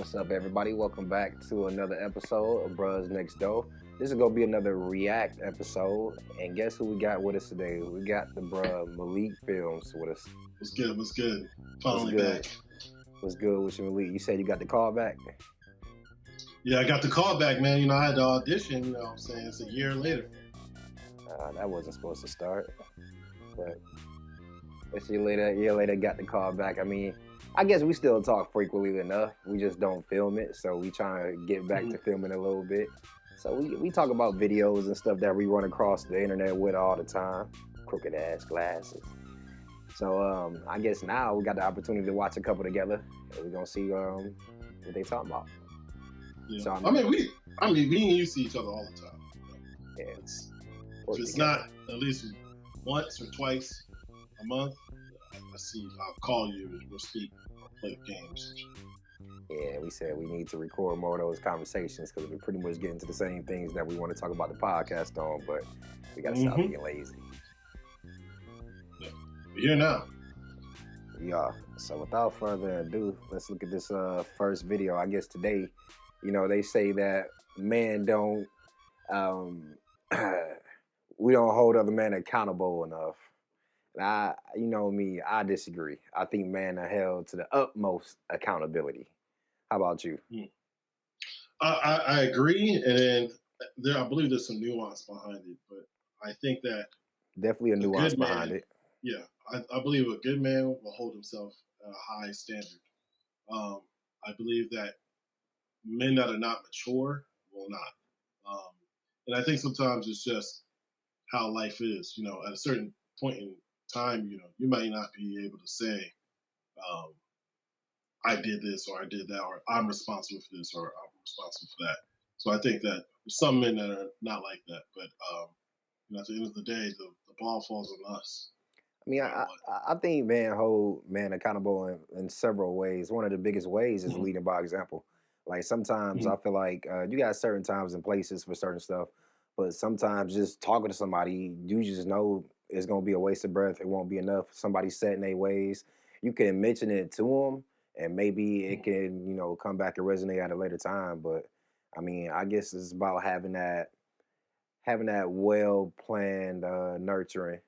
What's up, everybody? Welcome back to another episode of Bros Next Door. This is gonna be another React episode, and guess who we got with us today? We got the bruh Malik Films with us. What's good? What's good? What's Finally good? back. What's good with you, Malik? You said you got the call back. Yeah, I got the call back, man. I had to audition, you know what I'm saying? It's a year later. That wasn't supposed to start, but a year later, got the call back. I mean, I guess we still talk frequently enough. We just don't film it, so we trying to get back to filming a little bit. So we talk about videos and stuff that we run across the internet with all the time. Crooked ass glasses. So I guess now we got the opportunity to watch a couple together, and we're gonna see what they talking about. Yeah. So, me and you see each other all the time. Yeah, If it's not at least once or twice a month, I'll call you and we'll speak or play games. Yeah, we said we need to record more of those conversations because we're pretty much getting to the same things that we want to talk about the podcast on, but we got to stop being lazy. Yeah. We're here now. Yeah. So without further ado, let's look at this first video. I guess today, they say that men don't, we don't hold other men accountable enough. And I disagree. I think men are held to the utmost accountability. How about you? I agree, and then I believe there's some nuance behind it, but I think that definitely a nuance behind it. Yeah, I believe a good man will hold himself at a high standard. I believe that men that are not mature will not, and I think sometimes it's just how life is. At a certain point in time, you might not be able to say, I did this or I did that, or I'm responsible for this or I'm responsible for that. So I think that there's some men that are not like that, but at the end of the day, the ball falls on us. I mean, I think men hold men accountable in several ways. One of the biggest ways is leading by example. Like sometimes I feel like you got certain times and places for certain stuff, but sometimes just talking to somebody, you just know it's gonna be a waste of breath. It won't be enough. Somebody set in their ways. You can mention it to them, and maybe it can come back and resonate at a later time. But I mean, I guess it's about having that well planned nurturing,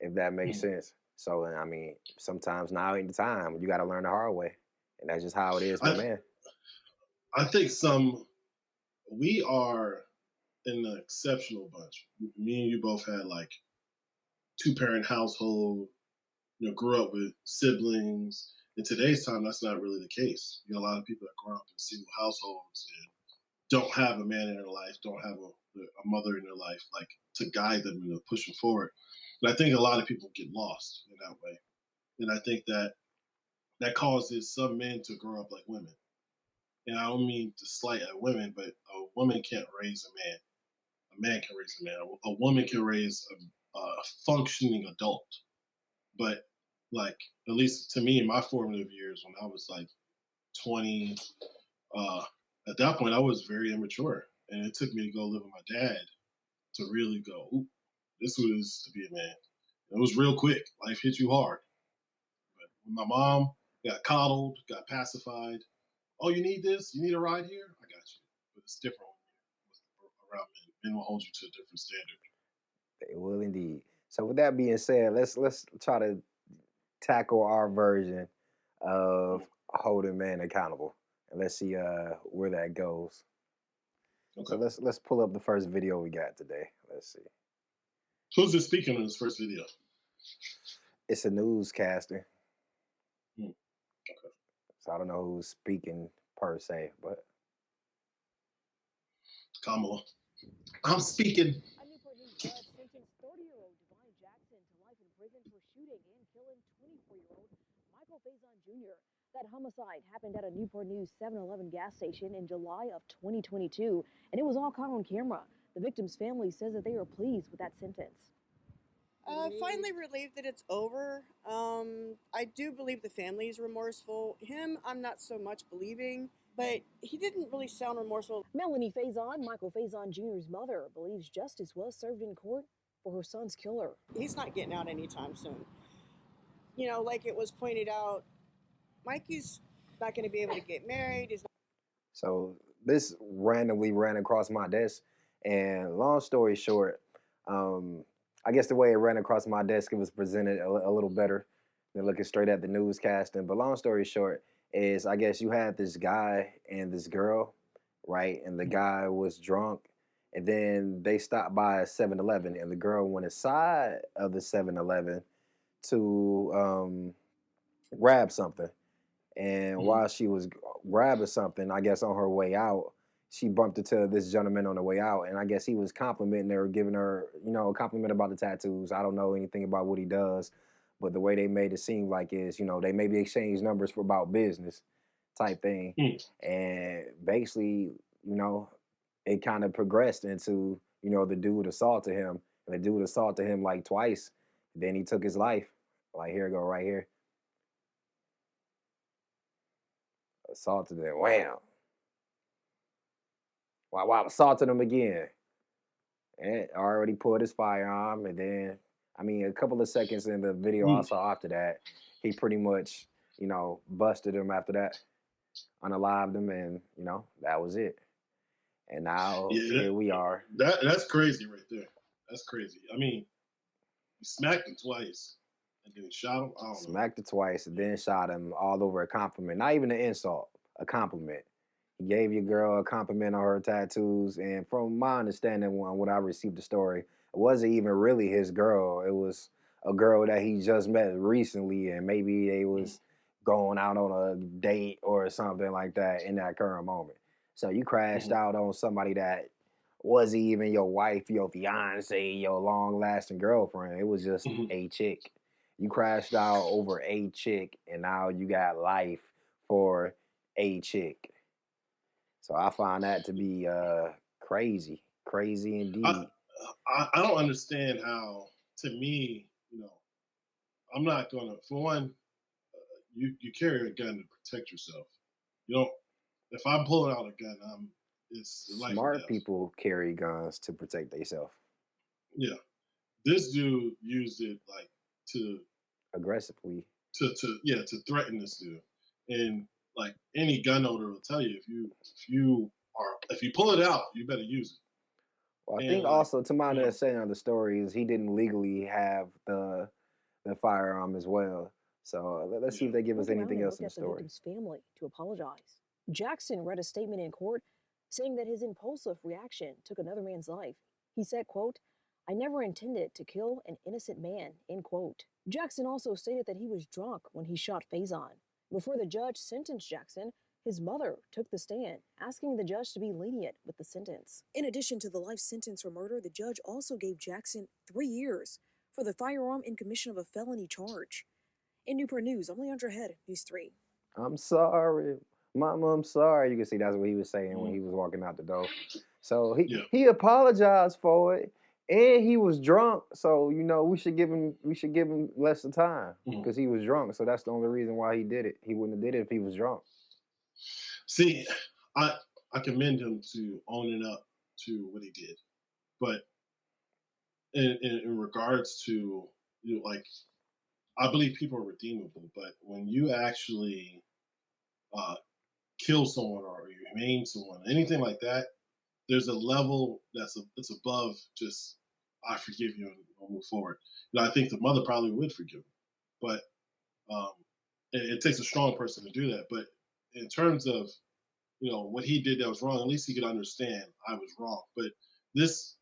if that makes sense. So I mean, sometimes now ain't the time. You got to learn the hard way, and that's just how it is, man. I think we are an exceptional bunch. Me and you both had like 2-parent household. Grew up with siblings. In today's time, that's not really the case. A lot of people that grow up in single households and don't have a man in their life, don't have a mother in their life, like to guide them and push them forward. And I think a lot of people get lost in that way. And I think that causes some men to grow up like women. And I don't mean to slight at women, but a woman can't raise a man. A man can raise a man. A woman can raise a functioning adult. But like, at least to me in my formative years when I was like 20, at that point I was very immature. And it took me to go live with my dad to really go, ooh, this was to be a man. It was real quick. Life hit you hard. But when my mom got coddled, got pacified, oh, you need this? You need a ride here? I got you. But it's different around men. Men will hold you to a different standard. They will indeed. So with that being said, let's try to tackle our version of holding men accountable, and let's see where that goes. Okay. So let's pull up the first video we got today. Let's see. Who's this speaking in this first video? It's a newscaster. Okay. So I don't know who's speaking per se, but Kamala. I'm speaking. A Newport News judge sentenced 30-year-old Divine Jackson to life in prison for shooting and killing 24-year-old Michael Faison Jr. That homicide happened at a Newport News 7-Eleven gas station in July of 2022, and it was all caught on camera. The victim's family says that they are pleased with that sentence. Finally relieved that it's over. I do believe the family is remorseful. Him, I'm not so much believing, but he didn't really sound remorseful. Melanie Faison, Michael Faison Jr.'s mother, believes justice was served in court for her son's killer. He's not getting out anytime soon. Like it was pointed out, Mikey's not going to be able to get married. Is So this randomly ran across my desk, and long story short, um, I guess the way it ran across my desk, it was presented a little better than looking straight at the newscasting. But long story short is, I guess you had this guy and this girl, right? And the guy was drunk, and then they stopped by a 7-Eleven, and the girl went inside of the 7-Eleven to grab something. And Mhm. while she was grabbing something, I guess on her way out, she bumped into this gentleman on the way out, and I guess he was complimenting her, giving her, a compliment about the tattoos. I don't know anything about what he does, but the way they made it seem like is, they maybe exchanged numbers for about business type thing, Mm. and basically, you know, it kind of progressed into, the dude assaulted him, and the dude assaulted him like twice. Then he took his life. Like here, go right here, assaulted him. Wham! Wow, assaulted him again. And already pulled his firearm. And then, I mean, a couple of seconds in the video I Mm. saw after that, he pretty much, busted him after that, unalived him, and, that was it. And now Yeah, here we are, that's crazy right there. That's crazy. I mean, he smacked him twice, and then he shot him. I don't know. smacked it twice, and Yeah. then shot him all over a compliment. Not even an insult, a compliment. He gave your girl a compliment on her tattoos, and from my understanding, when I received the story, it wasn't even really his girl. It was a girl that he just met recently, and maybe they Mm. was going out on a date or something like that in that current moment. So you crashed Mhm. out on somebody that wasn't even your wife, your fiance, your long lasting girlfriend. It was just Mhm. a chick. You crashed out over a chick, and now you got life for a chick. So I find that to be crazy, crazy I, indeed. I don't understand how. To me, I'm not gonna. For one, you carry a gun to protect yourself. You don't. If I'm pulling out a gun, it's life or Smart death. people carry guns to protect themselves Yeah, this dude used it like to aggressively. to threaten this dude, and like any gun owner will tell you, if you pull it out, you better use Well, I it. think And like also, to my you know, understanding of the story, is he didn't legally have the firearm as well. So let's see yeah, if they give us Look around anything and else look in the at the story. victim's family to apologize. Jackson read a statement in court saying that his impulsive reaction took another man's life. He said, quote, "I never intended to kill an innocent man," end quote. Jackson also stated that he was drunk when he shot Faison. Before the judge sentenced Jackson, his mother took the stand, asking the judge to be lenient with the sentence. In addition to the life sentence for murder, the judge also gave Jackson 3 years for the firearm in commission of a felony charge. In Newport News, I'm Leandra Head, News 3. I'm sorry, Mama. I'm sorry. You can see that's what he was saying when mhm, he was walking out the door. So he yeah. he apologized for it, and he was drunk. So we should give him less of time Mhm. because he was drunk. So that's the only reason why he did it. He wouldn't have did it if he was drunk. See, I I commend him to owning up to what he did, but in regards to like I believe people are redeemable, but when you actually uh, kill someone or you maim someone, anything like that, there's a level that's above just I forgive you and we'll move forward. I think the mother probably would forgive him, but um, it takes a strong person to do that. But in terms of what he did that was wrong, at least he could understand I was wrong. But this,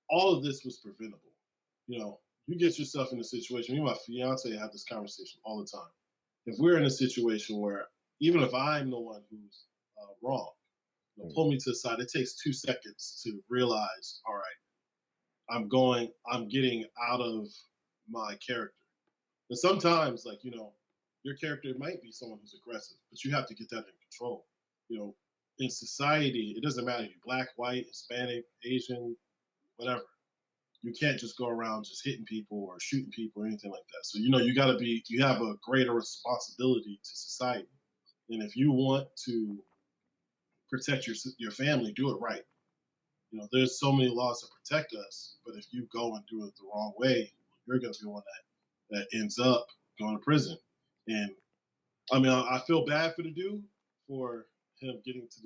all of this was preventable. You know, you get yourself in a situation. Me and my fiance have this conversation all the time. If we're in a situation where even if I'm the one who's wrong, Mm. pull me to the side. It takes 2 seconds to realize, all right, I'm getting out of my character. And sometimes, like, your character might be someone who's aggressive, but you have to get that in control. You know, in society, it doesn't matter if you're black, white, Hispanic, Asian, whatever. You can't just go around just hitting people or shooting people or anything like that. So, you have a greater responsibility to society. And if you want to protect your family, do it right. There's so many laws to protect us, but if you go and do it the wrong way, you're going to be one that ends up going to prison. And I mean, I feel bad for the dude for him getting to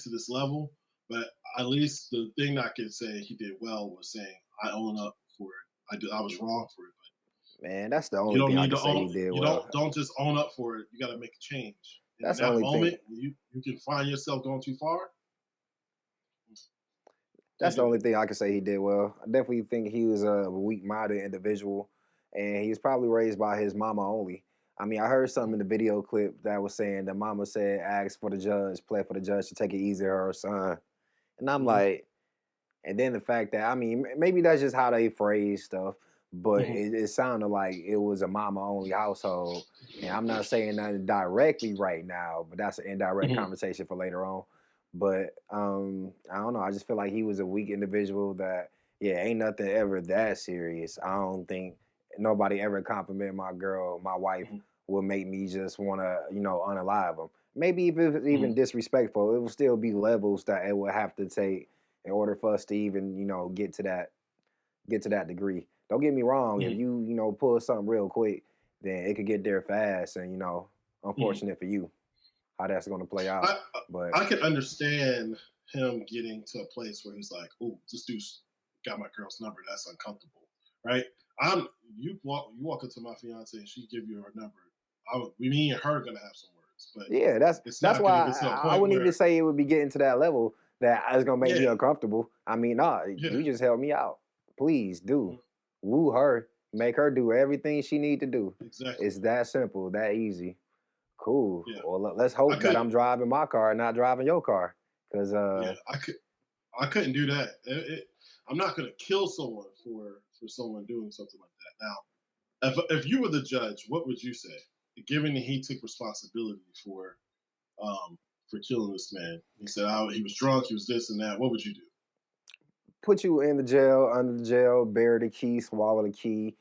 this level, but at least the thing I could say he did well was saying I own up for it. I was wrong for it. Man, that's the You only don't thing I need can to say own. he did You well. don't just own up for it. You got to make a change. And in That's the that only thing. moment, you can find yourself going too far. That's the only thing I can say he did well. I definitely think he was a weak-minded individual, and he was probably raised by his mama only. I mean, I heard something in the video clip that was saying the mama said, "Ask for the judge, play for the judge to take it easy on her son," and I'm like, and then the fact that I mean, maybe that's just how they phrase stuff, but it sounded like it was a mama only household. And I'm not saying that directly right now, but that's an indirect conversation for later on. But I don't know. I just feel like he was a weak individual that, yeah, ain't nothing ever that serious. I don't think nobody ever complimented my girl, my wife, would make me just want to, unalive them. Maybe if it was even disrespectful, it would still be levels that it would have to take in order for us to even, get to that degree. Don't get me wrong. If you, pull something real quick, then it could get there fast, and unfortunate for you how that's going to play out. But I can understand him getting to a place where he's like, "Oh, this dude's got my girl's number. That's uncomfortable, right?" You walk into my fiance and she give you her number. Me and her are gonna have some words, but yeah, that's gonna why get to a I point wouldn't where even say it would be getting to that level that it's gonna make me uncomfortable. I mean, nah, you just help me out. Please do. Woo her, make her do everything she need to do. Exactly. It's that simple, that easy. Cool. Yeah. Well, let's hope that I'm driving my car, not driving your car, because I couldn't do that. I'm not gonna kill someone for someone doing something like that. Now, if you were the judge, what would you say? Given that he took responsibility for killing this man, he said he was drunk, he was this and that. What would you do? Put you in the jail, under the jail, bury the key, swallow the key,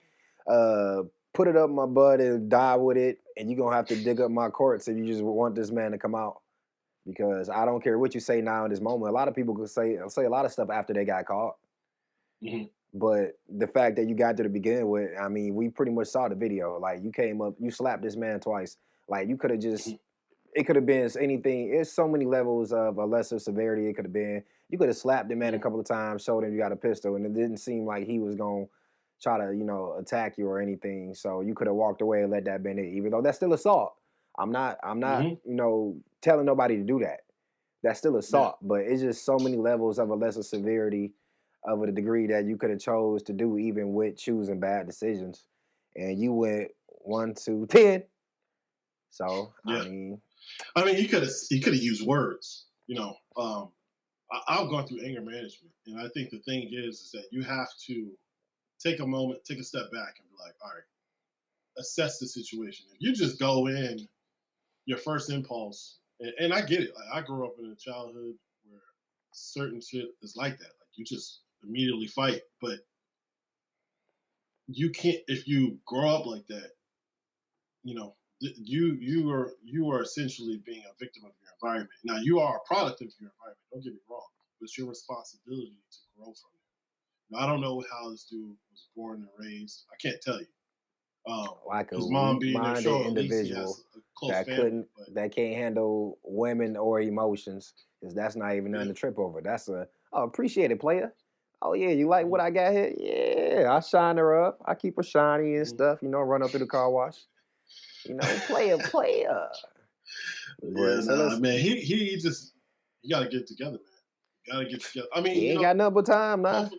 put it up my butt and die with it, and you're gonna have to dig up my courts if you just want this man to come out. Because I don't care what you say now in this moment. A lot of people could say a lot of stuff after they got caught. But the fact that you got there to begin with, I mean, we pretty much saw the video. Like you came up, you slapped this man twice. Like you could have just, it could have been anything. It's so many levels of a lesser severity. It could have been. You could have slapped the man a couple of times, showed him you got a pistol, and it didn't seem like he was gonna try to, attack you or anything. So you could have walked away and let that been it. Even though that's still assault. I'm not, telling nobody to do that. That's still assault, but it's just so many levels of a lesser severity of a degree that you could have chose to do even with choosing bad decisions. And you went 1, 2, 10. So yeah. I mean he could have used words, I've gone through anger management, and I think the thing is that you have to take a moment, take a step back and be like, all right, assess the situation. If you just go in, your first impulse, and I get it. Like, I grew up in a childhood where certain shit is like that. Like you just immediately fight, but you can't if you grow up like that. You are essentially being a victim of your environment. Now you are a product of your environment. Don't get me wrong, but it's your responsibility to grow from it. Now, I don't know how this dude was born and raised. I can't tell you. Like a his mom being there, weak-minded individual that that can't handle women or emotions, because that's not even nothing to trip over. That's appreciate it, player. Oh yeah, you like what I got here? Yeah, I shine her up. I keep her shiny and stuff. Run up through the car wash. Player. Man, he got to get together, man. Got to get together. I mean, he ain't got nothing but time now.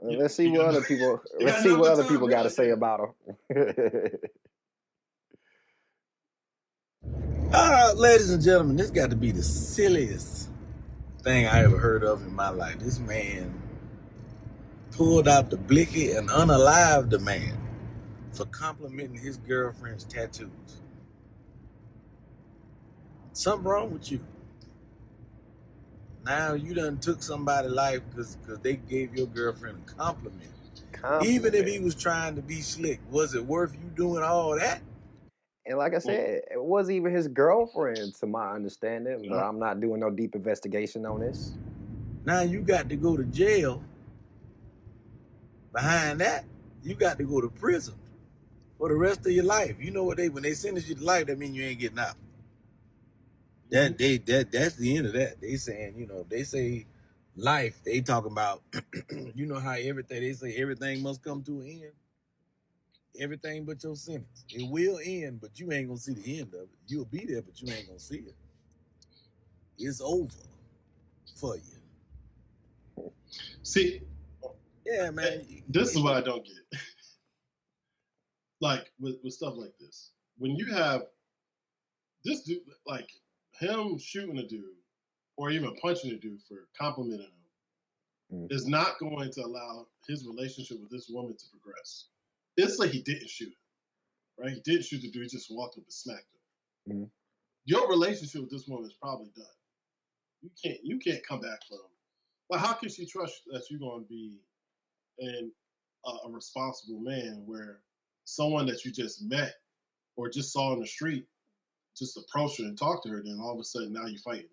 Let's see what other people. Let's see what other people got to say about him. Ladies and gentlemen, this got to be the silliest thing I ever heard of in my life. This man pulled out the blicky and unalived the man for complimenting his girlfriend's tattoos. Something wrong with you. Now you done took somebody's life because they gave your girlfriend a compliment. Even if he was trying to be slick, was it worth you doing all that? And like I said, it wasn't even his girlfriend, to my understanding. But I'm not doing no deep investigation on this. Now you got to go to jail. Behind that, you got to go to prison for the rest of your life. You know what when they sentence you to life, that means you ain't getting out. That's the end of that. They saying, if they say life, they talking about you know how they say everything must come to an end. Everything but your sentence. It will end, but you ain't gonna see the end of it. You'll be there, but you ain't gonna see it. It's over for you. See, yeah, man. This is what I don't get. Like with stuff like this, when you have this dude, like him shooting a dude or even punching a dude for complimenting him, is not going to allow his relationship with this woman to progress. It's like he didn't shoot him, right? He didn't shoot the dude; he just walked up and smacked him. Your relationship with this woman is probably done. You can't come back from. Like, how can she trust that you're going to be a responsible man where someone that you just met or just saw in the street just approach her and talk to her, then all of a sudden now you're fighting?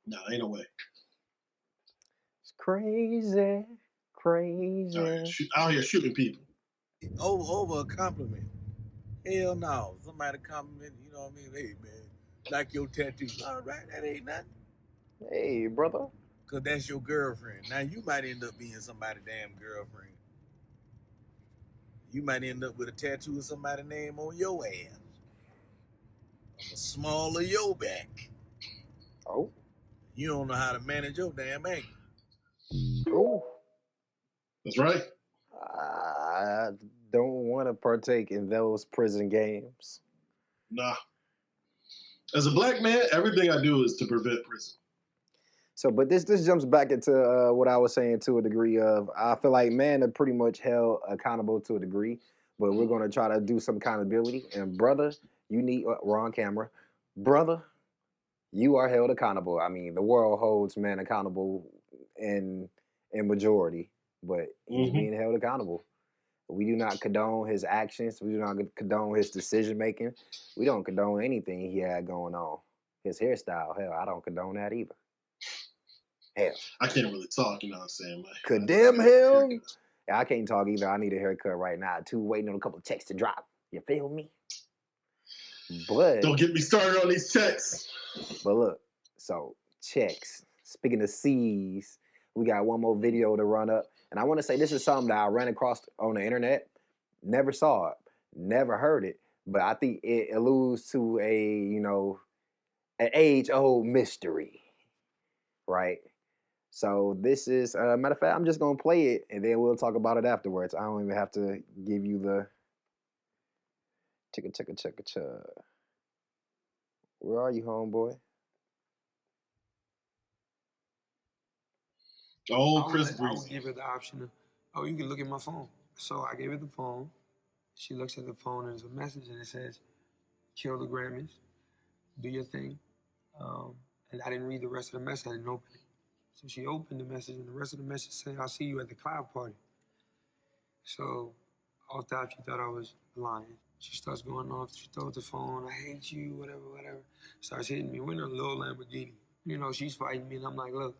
No, ain't no way. It's crazy. Out here shooting people. Over a compliment. Hell no. Somebody compliment, you know what I mean? Hey, man, like your tattoo. All right, that ain't nothing. Hey, brother. Because that's your girlfriend. Now, you might end up being somebody's damn girlfriend. You might end up with a tattoo of somebody's name on your ass. On the small of your back. Oh. You don't know how to manage your damn anger. Oh. That's right. I don't want to partake in those prison games. Nah. As a black man, everything I do is to prevent prison. So, but this jumps back into what I was saying to a degree of, I feel like men are pretty much held accountable to a degree, but we're going to try to do some accountability. And brother, you need, we're on camera. Brother, you are held accountable. I mean, the world holds men accountable in majority, but he's being held accountable. We do not condone his actions. We do not condone his decision making. We don't condone anything he had going on. His hairstyle, hell, I don't condone that either. Hell. I can't really talk, you know what I'm saying? Condemn him? Yeah, I can't talk either. I need a haircut right now, too. Waiting on a couple of checks to drop. You feel me? But don't get me started on these checks. But look, so checks. Speaking of C's, we got one more video to run up. And I want to say this is something that I ran across on the internet. Never saw it. Never heard it. But I think it alludes to an age-old mystery. Right? So this is, matter of fact, I'm just going to play it, and then we'll talk about it afterwards. I don't even have to give you the chicka. Where are you, homeboy? Oh, Chris Breezy. I would give her the option of, you can look at my phone. So I gave her the phone. She looks at the phone, and there's a message, and it says, kill the Grammys, do your thing. And I didn't read the rest of the message. I didn't open it. So she opened the message, and the rest of the message said, I'll see you at the cloud party. So all thought she thought I was lying. She starts going off. She throws the phone. I hate you, whatever. Starts hitting me. We're in a little Lamborghini. She's fighting me, and I'm like, look,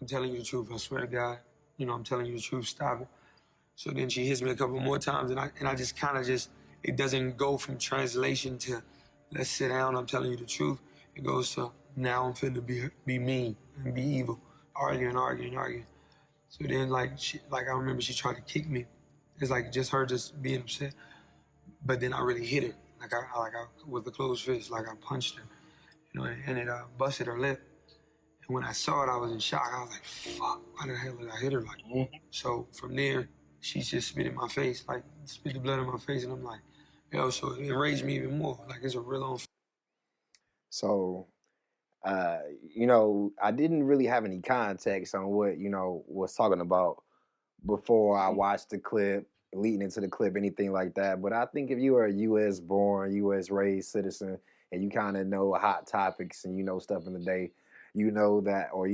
I'm telling you the truth. I swear to God. I'm telling you the truth. Stop it. So then she hits me a couple more times, and I just kind of it doesn't go from translation to let's sit down, I'm telling you the truth. It goes to now I'm finna be mean and be evil, arguing. So then I remember she tried to kick me. It's like just her just being upset. But then I really hit her, I with a closed fist, like I punched her, and it busted her lip. And when I saw it, I was in shock. I was like, fuck, why the hell did I hit her like that? So from there, she just spit in my face, spit the blood in my face, and I'm like, so it enraged me even more. Like it's a real on. So, I didn't really have any context on what, was talking about before I watched the clip, leading into the clip, anything like that. But I think if you are a U.S. born, U.S. raised citizen, and you kind of know hot topics and you know stuff in the day, you know that, or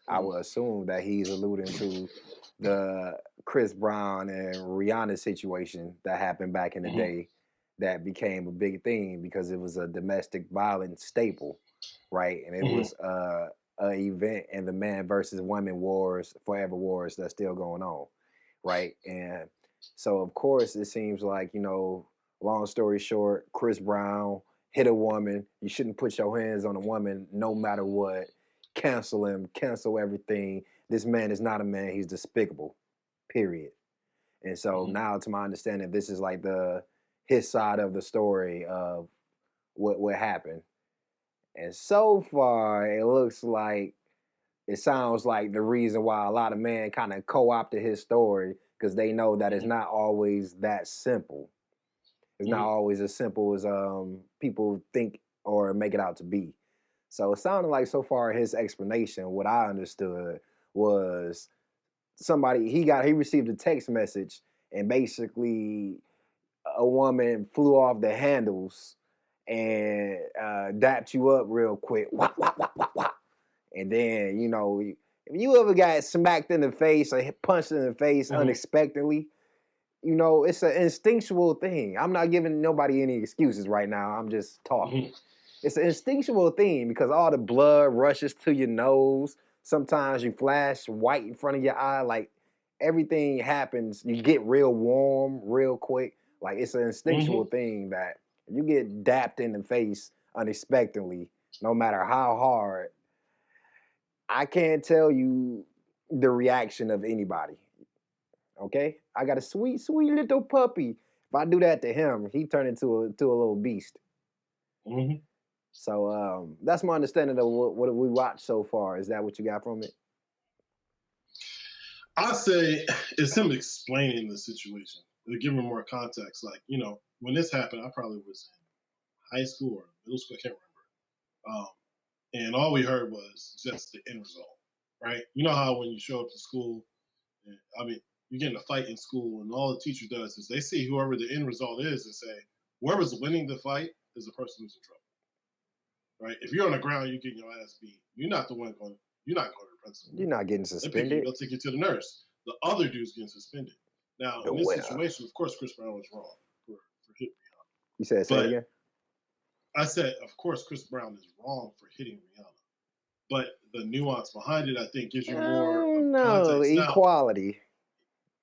I would assume that he's alluding to the Chris Brown and Rihanna situation that happened back in the day that became a big thing because it was a domestic violence staple, right? And it was an event in the man versus woman wars, forever wars that's still going on, right? And so, of course, it seems like, Long story short, Chris Brown hit a woman. You shouldn't put your hands on a woman no matter what. Cancel him, cancel everything. This man is not a man. He's despicable. Period. And so Mhm. now, to my understanding, this is like the his side of the story of what happened. And so far, it sounds like the reason why a lot of men kind of co-opted his story because they know that it's Mhm. not always that simple. It's not Mhm. always as simple as people think or make it out to be. So it sounded like so far his explanation, what I understood was he received a text message and basically a woman flew off the handles and dapped you up real quick. Wah, wah, wah, wah, wah. And then, if you ever got smacked in the face or punched in the face Mhm. unexpectedly, it's an instinctual thing. I'm not giving nobody any excuses right now. I'm just talking. Mhm. It's an instinctual thing because all the blood rushes to your nose. Sometimes you flash white in front of your eye. Like everything happens. You get real warm real quick. Like it's an instinctual Mhm. thing that you get dapped in the face unexpectedly, no matter how hard. I can't tell you the reaction of anybody. Okay, I got a sweet, sweet little puppy. If I do that to him, he turned into a little beast. Mhm. So that's my understanding of what we watched so far. Is that what you got from it? I say it's him explaining the situation to give him more context. Like, when this happened, I probably was in high school or middle school. I can't remember. And all we heard was just the end result, right? You know how when you show up to school, I mean, you get in a fight in school, and all the teacher does is they see whoever the end result is and say, whoever's winning the fight is the person who's in trouble, right? If you're on the ground, you're getting your ass beat. You're not the one going. You're not going to the principal. You're not getting They pick you, suspended. they'll take you to the nurse. The other dude's getting suspended. Now, The in this winner. situation, of course, Chris Brown was wrong for hitting Rihanna. You said say it But again. I said, of course, Chris Brown is wrong for hitting Rihanna. But the nuance behind it, I think, gives you more of No context. Now, equality.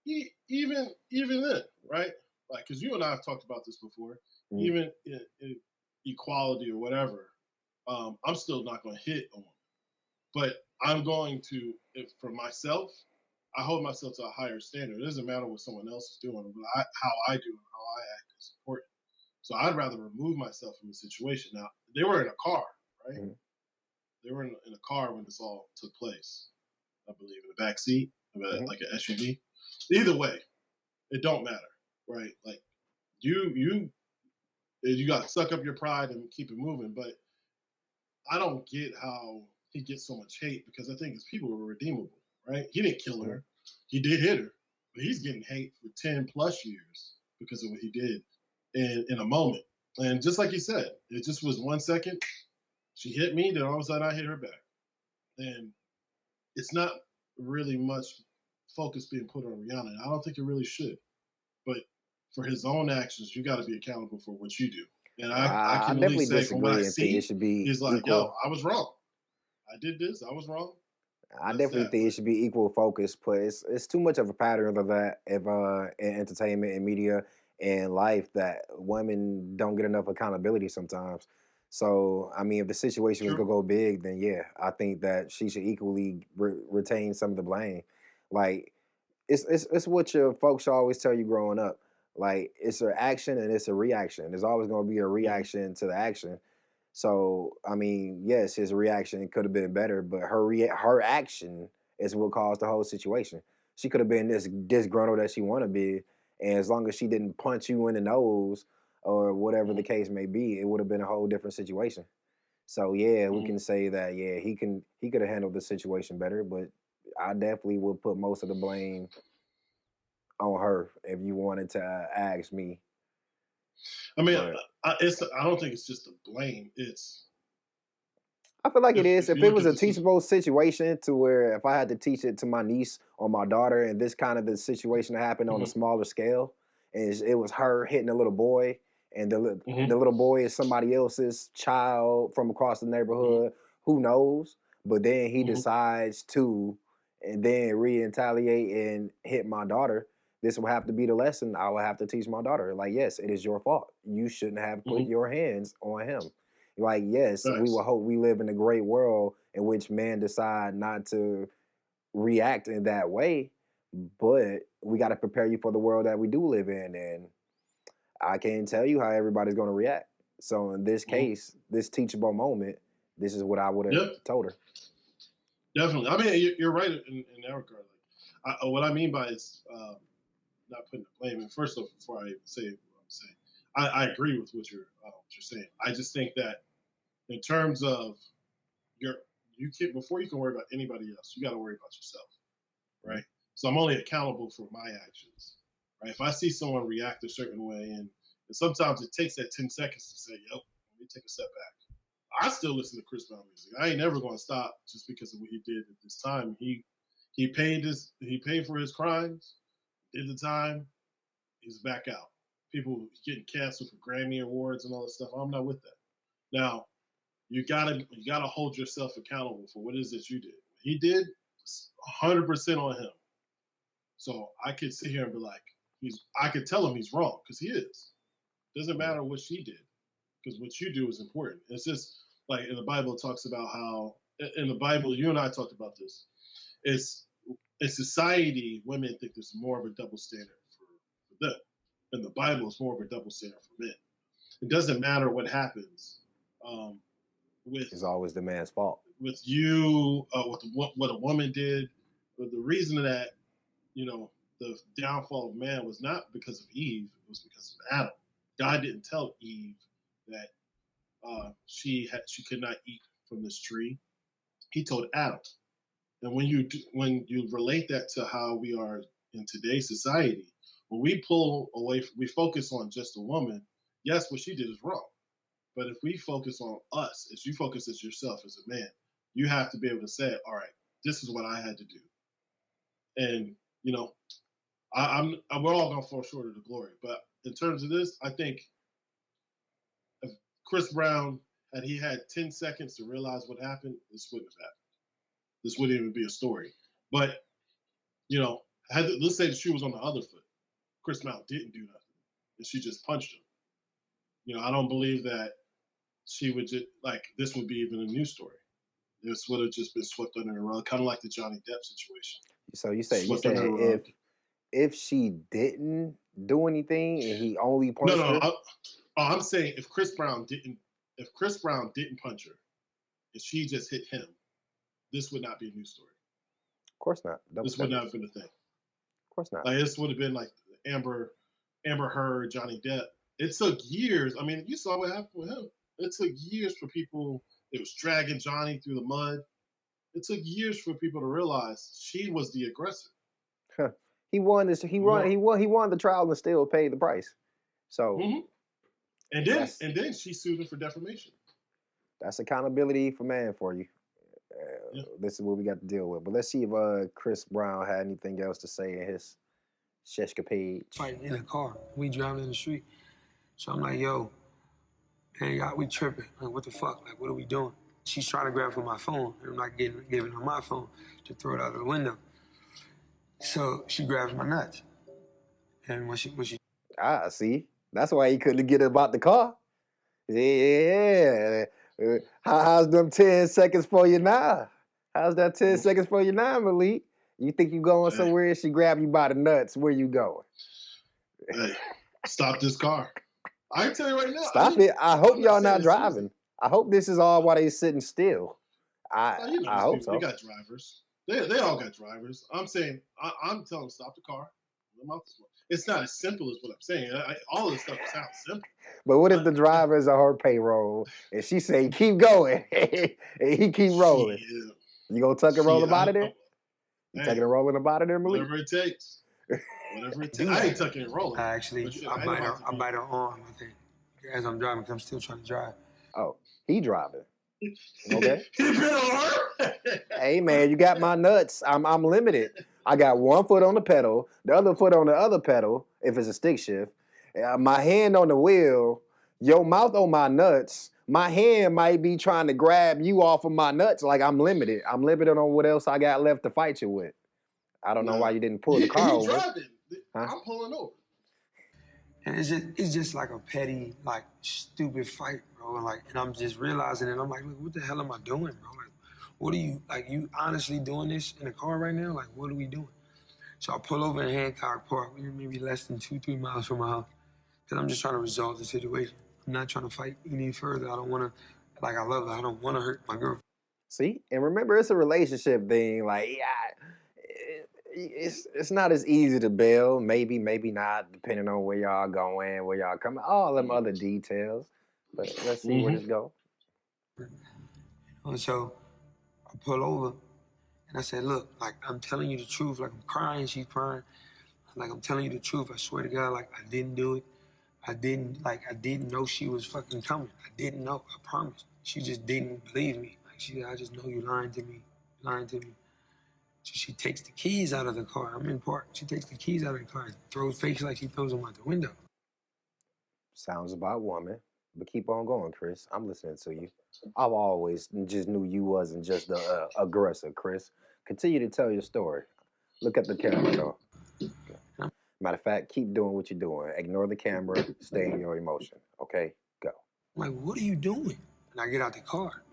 even then, right? Like, because you and I have talked about this before. Mm. Even in equality or whatever, I'm still not going to hit on. But I'm going to, if for myself, I hold myself to a higher standard. It doesn't matter what someone else is doing, but how I do and how I act is important. So I'd rather remove myself from the situation. Now, they were in a car, right? Mm. They were in a car when this all took place. I believe in the back seat of Mm-hmm. like an SUV. Either way, it don't matter, right? Like you got to suck up your pride and keep it moving. But I don't get how he gets so much hate because I think his people were redeemable, right? He didn't kill her. He did hit her, but he's getting hate for 10 plus years because of what he did in a moment. And just like you said, it just was 1 second. She hit me, then all of a sudden I hit her back. And it's not really much focus being put on Rihanna. And I don't think it really should. But for his own actions, you got to be accountable for what you do. And I I can at definitely least say from what I disagree and think it see, should be is like, yo, equal. I was wrong. I did this. I was wrong. I That's definitely that. think it But should be equal focus, but it's too much of a pattern of that if in entertainment and media and life that women don't get enough accountability sometimes. So I mean, if the situation was true. gonna go big, then yeah, I think that she should equally retain some of the blame. Like it's what your folks always tell you growing up. Like it's an action and it's a reaction. There's always gonna be a Mhm. reaction to the action. So I mean, yes, his reaction could have been better, but her action is what caused the whole situation. She could have been this disgruntled as she want to be, and as long as she didn't punch you in the nose or whatever the Mhm. case may be, it would have been a whole different situation. So yeah, we Mhm. can say that yeah, he could have handled the situation better, but I definitely would put most of the blame on her if you wanted to ask me. I mean, But I don't think it's just a blame. It's I feel like it is. if If you it look was at a the teachable situation to where if I had to teach it to my niece or my daughter, and this kind of the situation happened on a Mhm. smaller scale, and it was her hitting a little boy, and the Mhm. little boy is somebody else's child from across the Mhm. neighborhood, who knows? But then he Mhm. decides to, and then retaliate and hit my daughter. this will have to be the lesson I will have to teach my daughter. Like, yes, it is your fault. You shouldn't have put Hmm. your hands on him. Like, yes, we will Facts. hope we live in a great world in which men decide not to react in that way, but we got to prepare you for the world that we do live in. And I can't tell you how everybody's going to react. So in this Hmm. case, this teachable moment, this is what I would have Yep, told her. definitely. I mean, you're right in that regard. Like, what I mean by is not putting the blame in. First off, before I even say what I'm saying, I agree with what you're saying. I just think that in terms of your you can before you can worry about anybody else, you got to worry about yourself, right? So I'm only accountable for my actions, right? If I see someone react a certain way, and sometimes it takes that 10 seconds to say, "Yep, let me take a step back." I still listen to Chris Brown music. I ain't never gonna stop just because of what he did at this time. He paid for his crimes, did the time, he's back out. People getting canceled for Grammy awards and all that stuff. I'm not with that. Now, you gotta hold yourself accountable for what it is that you did. What he did was 100% on him. So I could sit here and be like, I could tell him he's wrong because he is. Doesn't matter what she did because what you do is important. It's just like in the Bible it talks about how in the Bible you and I talked about this. It's in society women think there's more of a double standard for them. In the Bible it's more of a double standard for men. It doesn't matter what happens um, with It's always the man's fault. with you with what a woman did. But the reason that the downfall of man was not because of Eve; it was because of Adam. God didn't tell Eve that she could not eat from this tree. He told Adam. And when you relate that to how we are in today's society, when we pull away, we focus on just a woman. Yes, what she did is wrong. But if we focus on us, as you focus as yourself as a man, you have to be able to say, all right, this is what I had to do. And, we're all going to fall short of the glory. But in terms of this, I think if Chris Brown, had he had 10 seconds to realize what happened, this wouldn't have happened. This wouldn't even be a story. But, let's say the shoe was on the other foot. Chris Brown didn't do nothing. And she just punched him. I don't believe that she would just, this would be even a news story. This would have just been swept under the rug, kind of like the Johnny Depp situation. So you Swept under the rug. if she didn't do anything and he only punched her? I'm saying if Chris Brown didn't punch her, if she just hit him, this would not be a news story. Of course not. This would not have been a thing. Of course not. Like this would have been like Amber Heard, Johnny Depp. It took years. I mean, you saw what happened with him. It took years for people. It was dragging Johnny through the mud. It took years for people to realize she was the aggressor. He won this. He won the trial and still paid the price. So, and then she sued him for defamation. That's accountability for man for you. This is what we got to deal with. But let's see if Chris Brown had anything else to say in his sheshcapade. Fighting in a car. We driving in the street. So I'm like, yo, man, y'all, we tripping. Like, what the fuck? Like, what are we doing? She's trying to grab for my phone, and I'm not giving her my phone to throw it out of the window. So she grabs my nuts. And when she see. That's why he couldn't get about the car. Yeah. How's them 10 seconds for you now? How's that 10 seconds for you now, Malik? You think you going somewhere and she grab you by the nuts, where you going? Hey, stop this car. I can tell you right now. Stop it. I hope y'all not driving. I hope this is all while they sitting still. I hope so. They got drivers. They all got drivers. I'm saying, I'm telling them stop the car. It's not as simple as what I'm saying. All this stuff sounds simple. But what if the driver's on her payroll and she say, keep going, and he keep rolling? You gonna tuck and roll him out of there? You tucking and rolling him out of there, Malik? Whatever it takes. Whatever it takes. I ain't tucking and rolling. I bite her arm, I think, as I'm driving, because I'm still trying to drive. Oh, he driving. Okay. He been on her. Hey man, you got my nuts. I'm limited. I got one foot on the pedal, the other foot on the other pedal, if it's a stick shift. My hand on the wheel, your mouth on my nuts. My hand might be trying to grab you off of my nuts. Like I'm limited. I'm limited on what else I got left to fight you with. I don't know why you didn't pull the car over. Huh? I'm pulling over. And it's just like a petty, like stupid fight, bro. And I'm just realizing it. I'm like, look, what the hell am I doing, bro? Like, what are you like? You honestly doing this in a car right now? Like, what are we doing? So I pull over in Hancock Park, maybe less than 2-3 miles from my house, because I'm just trying to resolve the situation. I'm not trying to fight any further. I don't want to, like, I love her. I don't want to hurt my girl. See, and remember, it's a relationship thing. Like, yeah, it's not as easy to bail. Maybe not, depending on where y'all going, where y'all coming, all them other details. But let's see where this go. And so I pull over, and I said, look, like, I'm telling you the truth. Like, I'm crying, she's crying. Like, I'm telling you the truth. I swear to God, like, I didn't do it. I didn't know she was fucking coming. I didn't know, I promise. She just didn't believe me. Like, I just know you lying to me. So she takes the keys out of the car. I'm in park. She takes the keys out of the car and throws fakes like she throws them out the window. Sounds about woman. But keep on going, Chris. I'm listening to you. I've always just knew you wasn't just the aggressor, Chris. Continue to tell your story. Look at the camera, though. Matter of fact, keep doing what you're doing. Ignore the camera. Stay in your emotion. Okay? Go. I'm like, what are you doing? And I get out the car.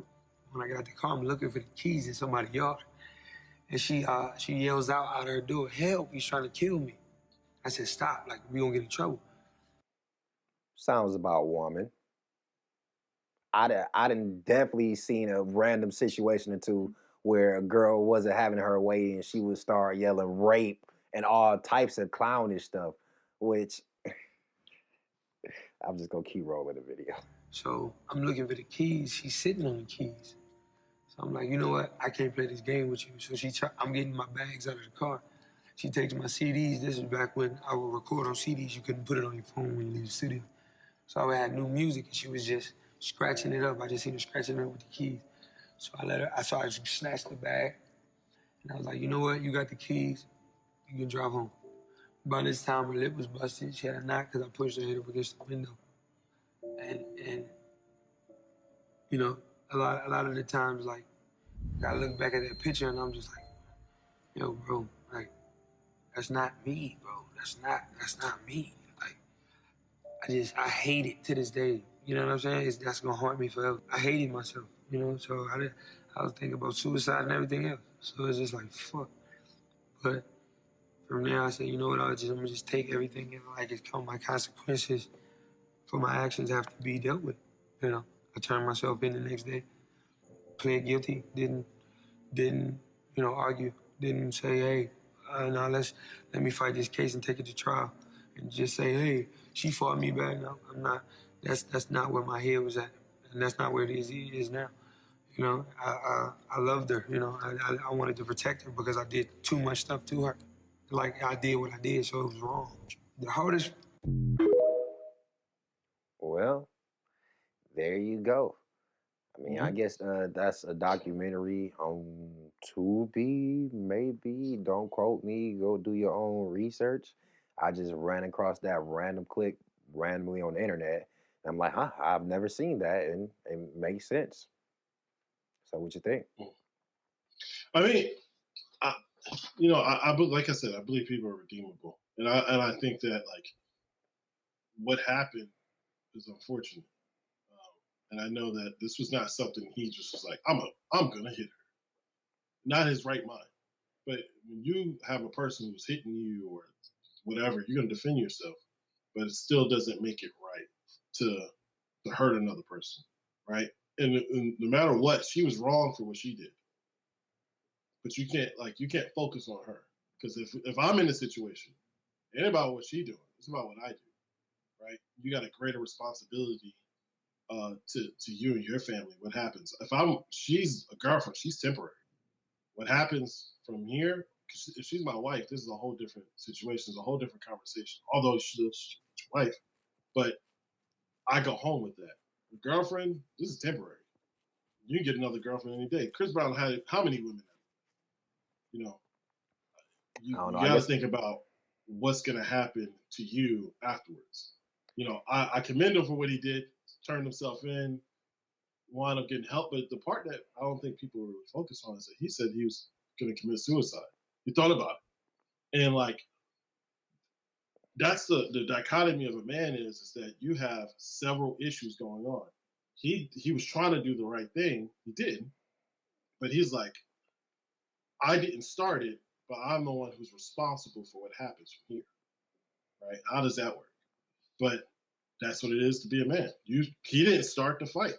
When I get out the car, I'm looking for the keys in somebody's yard. And she yells out of her door, help, he's trying to kill me. I said, stop, like, we gonna get in trouble. Sounds about woman. I done definitely seen a random situation or two where a girl wasn't having her way and she would start yelling rape and all types of clownish stuff, which I'm just gonna keep rolling the video. So I'm looking for the keys. She's sitting on the keys. So I'm like, you know what? I can't play this game with you. So I'm getting my bags out of the car. She takes my CDs. This is back when I would record on CDs. You couldn't put it on your phone when you leave the studio. So I had new music, and she was just scratching it up. I just seen her scratching it up with the keys. So I snatched the bag, and I was like, you know what? You got the keys. You can drive home. By this time, her lip was busted. She had a knot because I pushed her head up against the window. And you know, a lot of the times, like, I look back at that picture and I'm just like, yo, bro, like, that's not me, bro. That's not me. Like, I hate it to this day. You know what I'm saying? That's gonna haunt me forever. I hated myself, you know? So I was thinking about suicide and everything else. So it's just like, fuck. But from there, I said, you know what? I'm gonna just take everything and like it's come. My consequences for my actions have to be dealt with. You know, I turned myself in the next day, pled guilty, didn't argue, didn't say, hey, now let me fight this case and take it to trial, and just say, hey, she fought me back. No, I'm not. That's not where my head was at, and that's not where it is now. You know, I loved her. You know, I wanted to protect her because I did too much stuff to her. Like, I did what I did, so it was wrong. The hardest. Well, there you go. I mean, I guess that's a documentary on Tubi, maybe. Don't quote me. Go do your own research. I just ran across that random clip randomly on the internet. And I'm like, huh, I've never seen that, and it makes sense. So, what you think? I mean, like I said, I believe people are redeemable, and I think that, like, what happened is unfortunate. And I know that this was not something he just was like, I'm gonna hit her. Not his right mind. But when you have a person who's hitting you or whatever, you're gonna defend yourself. But it still doesn't make it right to hurt another person, right? And no matter what, she was wrong for what she did. But you can't focus on her, because if I'm in a situation, it ain't about what she doing. It's about what I do, right? You got a greater responsibility to you and your family. What happens she's a girlfriend, she's temporary. What happens from here? If she's my wife, this is a whole different situation. It's a whole different conversation. Although she's your wife, but I go home with that. The girlfriend, this is temporary. You can get another girlfriend any day. Chris Brown had how many women? You know, you got to think about what's going to happen to you afterwards. You know, I commend him for what he did, turned himself in, wound up getting help. But the part that I don't think people really focus on is that he said he was going to commit suicide. He thought about it. And, like, that's the dichotomy of a man is that you have several issues going on. He was trying to do the right thing. He didn't, but he's like, I didn't start it, but I'm the one who's responsible for what happens from here. Right? How does that work? But that's what it is to be a man. He didn't start the fight.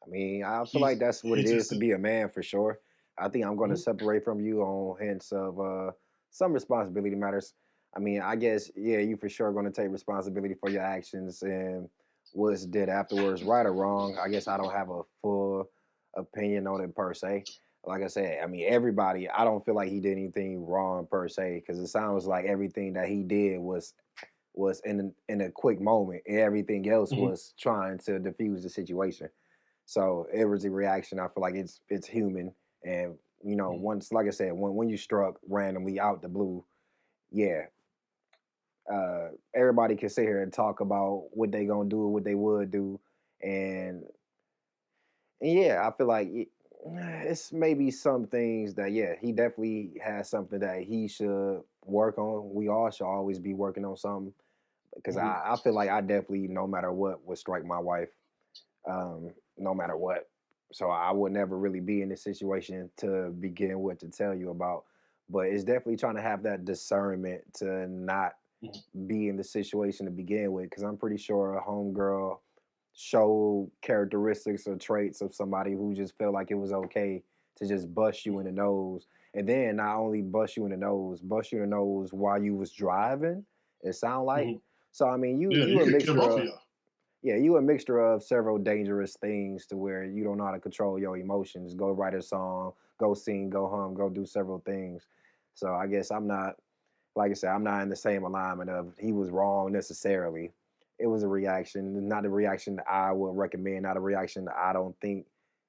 I mean, I feel like He's that's what he it is just to be a man for sure. I think I'm going to mhm, separate from you on hints of some responsibility matters. I mean, I guess yeah, you for sure going to take responsibility for your actions and what's did afterwards, right or wrong. I guess I don't have a full opinion on it per se. Like I said, I mean, everybody. I don't feel like he did anything wrong per se because it sounds like everything that he did was in a quick moment, and everything else mhm, was trying to diffuse the situation. So it was a reaction. I feel like it's human, and mhm, once like I said, when you struck randomly out the blue, yeah, everybody can sit here and talk about what they gonna do, what they would do, and yeah, I feel like it's maybe some things that yeah, he definitely has something that he should work on. We all should always be working on something because mhm. I feel like I definitely no matter what would strike my wife, no matter what. So I would never really be in this situation to begin with to tell you about. But it's definitely trying to have that discernment to not Mhm. be in the situation to begin with. Because I'm pretty sure a homegirl showed characteristics or traits of somebody who just felt like it was okay to just bust you in the nose. And then not only bust you in the nose while you was driving, it sound like. Mhm. So I mean Yeah, you you a could kill mixture both of of y'all. yeah, you a mixture of several dangerous things to where you don't know how to control your emotions. Go write a song, go sing, go hum, go do several things. So I guess I'm not, like I said, I'm not in the same alignment of he was wrong necessarily. It was a reaction, not a reaction that I would recommend, not a reaction that I don't think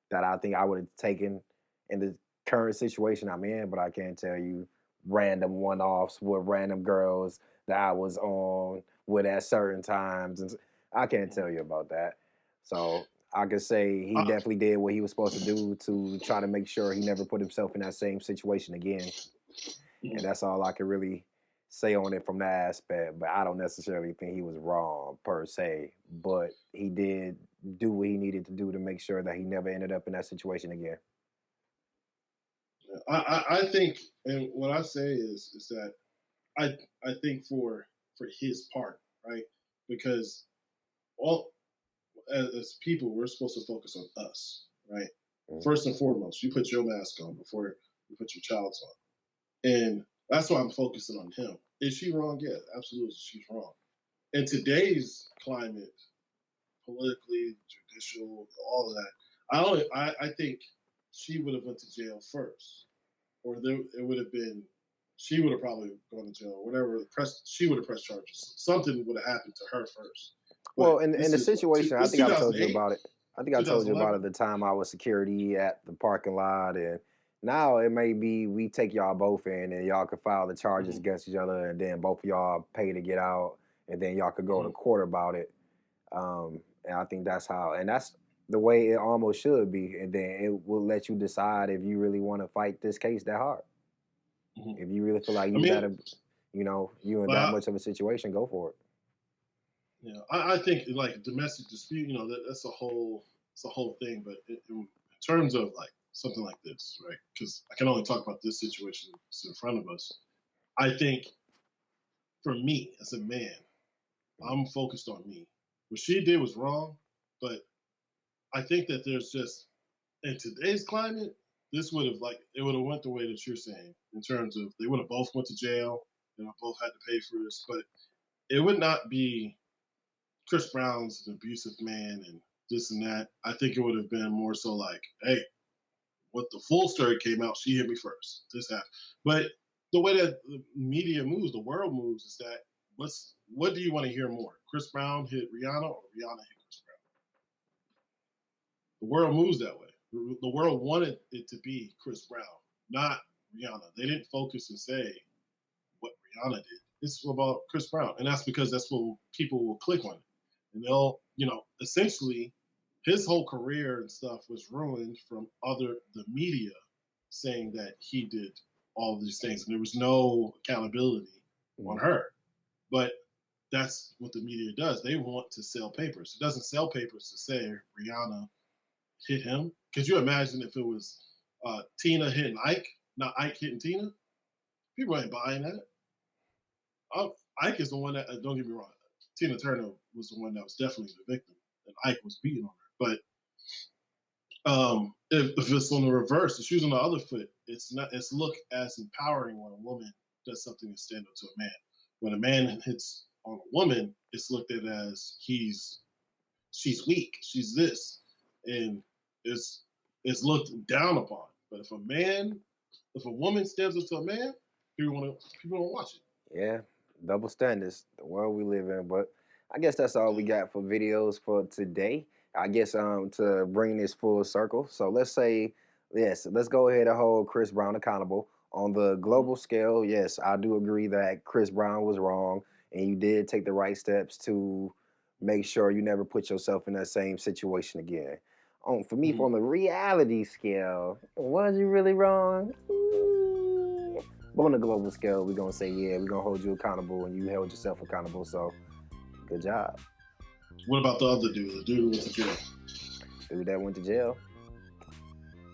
that I think I would have taken in the current situation I'm in. But I can tell you random one offs with random girls that I was on with at certain times. And I can't Mhm. tell you about that. So I could say he I, definitely did what he was supposed to do to try to make sure he never put himself in that same situation again. And mhm. that's all I could really say on it from that aspect. But I don't necessarily think he was wrong per se. But he did do what he needed to do to make sure that he never ended up in that situation again. I think, and what I say is that I I think for his part, right? Because all as people, we're supposed to focus on us, right? Mm. First and foremost, you put your mask on before you put your child's on, and that's why I'm focusing on him. Is she wrong? Yeah, absolutely, she's wrong. In today's climate, politically, judicial, all of that, I think she would have went to jail first, or it would have been she would have probably gone to jail, or whatever. She would have pressed charges. Something would have happened to her first. But Well, in this the is what situation, I it's think I've told you 2008, about it. I think I told you about 2011. it the time I was security at the parking lot, and now it may be we take y'all both in, and y'all could file the charges Mm-hmm, against each other, and then both of y'all pay to get out, and then y'all could go to mm-hmm, court about it. And I think that's the way it almost should be, and then it will let you decide if you really want to fight this case that hard. mm-hmm. If you really feel like I mean, you in that but much of a situation, go for it. I think like domestic dispute, that's it's a whole thing. But in terms of like something like this, right? Because I can only talk about this situation that's in front of us. I think for me as a man, I'm focused on me. What she did was wrong, but I think that there's just in today's climate, this would have like it would have went the way that you're saying in terms of they would have both went to jail, both had to pay for this, but it would not be Chris Brown's an abusive man and this and that. I think it would have been more so like, hey, what the full story came out, she hit me first. This happened. But the way that the media moves, the world moves, is that what do you want to hear more? Chris Brown hit Rihanna or Rihanna hit Chris Brown? The world moves that way. The world wanted it to be Chris Brown, not Rihanna. They didn't focus and say what Rihanna did. It's about Chris Brown, and that's because that's what people will click on it, and they'll, essentially, his whole career and stuff was ruined from the media saying that he did all these things, and there was no accountability on her. But that's what the media does. They want to sell papers. It doesn't sell papers to say Rihanna hit him. Could you imagine if it was Tina hitting Ike, not Ike hitting Tina? People ain't buying that. Ike is the one that, don't get me wrong, Tina Turner was the one that was definitely the victim, and Ike was beating on her. But if it's on the reverse, the shoes on the other foot, it's looked as empowering when a woman does something to stand up to a man. When a man hits on a woman, it's looked at as she's weak, she's this, and it's looked down upon. But if a woman stands up to a man, people want to watch it. Yeah, double standards, the world we live in. But I guess that's all we got for videos for today. I guess to bring this full circle. So let's go ahead and hold Chris Brown accountable. On the global scale, yes, I do agree that Chris Brown was wrong, and you did take the right steps to make sure you never put yourself in that same situation again. For me, on the reality scale, was you really wrong? But on the global scale, we're gonna say, yeah, we're gonna hold you accountable, and you held yourself accountable. So, good job. What about the other dude? The dude who went to jail. Dude that went to jail.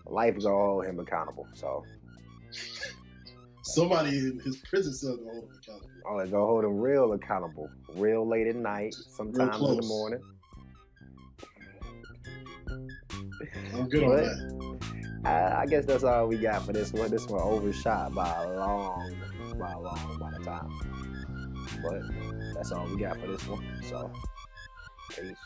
Life is gonna hold him accountable. So. Somebody in his prison cell gonna hold him accountable. Oh, they're gonna hold him real accountable. Real late at night, sometimes in the morning. I'm good on that. I guess that's all we got for this one. This one overshot by a long amount of time. But that's all we got for this one. So, peace.